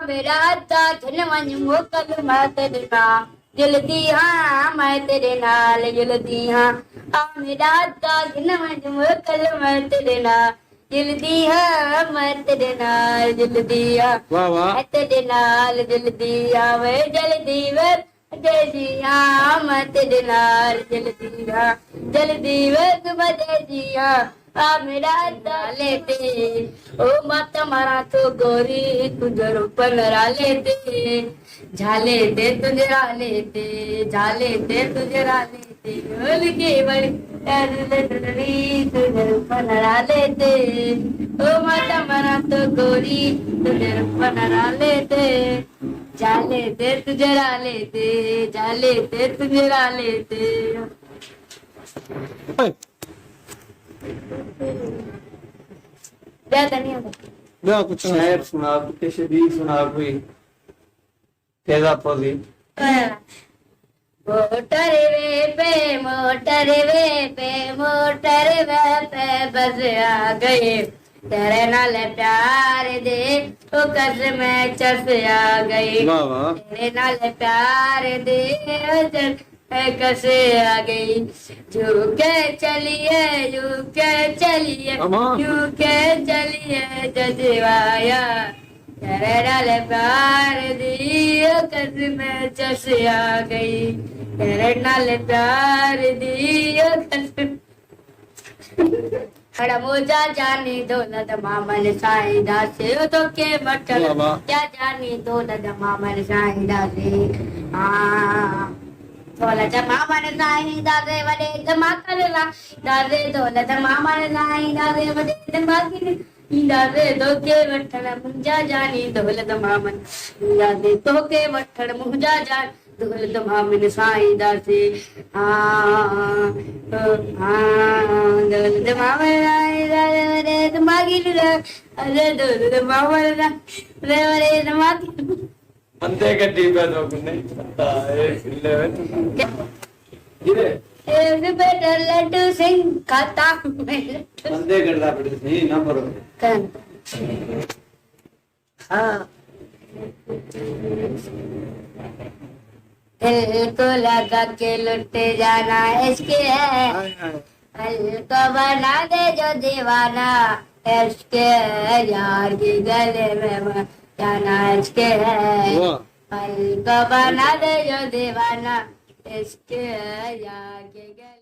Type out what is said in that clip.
मेरा था खन वंज मोकल मैं तेरे नाल जल्दी हाँ मैं तेरे नाल जल्दी हाँ आ मेरा था खन वंज मोकल मैं तेरे नाल जल्दी हाँ मैं तेरे नाल जल्दी हाँ वाह वाह मैं तेरे नाल जल्दी हाँ वे जल्दी वे जल्दी हाँ मैं तेरे नाल जल्दी वे जल्दी हाँ आ मेरा डाले ते ओ माता मारा तो गोरी तुझे रूपन राले ते झाले ते तुझे राले ते झाले ते तुझे राले ते बोल के बड़ी तुझे रूपन राले ते ओ माता मारा तो गोरी तुझे रूपन राले ते झाले ते तुझे राले ते झाले ते तुझे राले ते ज्यादा नहीं होगा क्या कुछ शायर सुना कुछ भी सुना कोई तेजा पौधी मोटर वे पे मोटर वे पे मोटर वे पे बस आ गए तेरे नाल प्यार दे ओ कस में चस आ गई वाह वाह तेरे नाल प्यार दे कैसे आ गई यू के चलिए अम्मा। यू के चलिए जजवाया तेरे नाल प्यार दियो कस में चस आ गई तेरे नाल प्यार दियो कस अड़ा मोजा जानी दौलत मामन साईं दासे तो के बटन वाह वाह क्या जानी दौलत मामन साईं दासे हाँ दौलत मामन साईं दासे वडे धमाकल ला दासे दौलत मामन साईं दासे वडे धमाकल दासे तो के बटन मुंजा जानी दौलत मामन दासे तो के बटन मुंजा जान दौलत मामन साईं दासे हाँ दौलत मामन साईं दासे वडे धमाकल ला अरे दौलत मामन रे वडे धमाकल बंदे गड्डी पे तो नहीं पता है ये एक बेटा लड्डू सिंह खाता में बंदे गड्ढा पड़े नहीं ना परो कन हाँ दिल को लगा के लुट जाना इसके है हाय हाय दिल को बना दे जो दीवाना इसके है यार की गले में जाना इसके है वाह पल को बना दे जो दीवाना इसके है यार के गले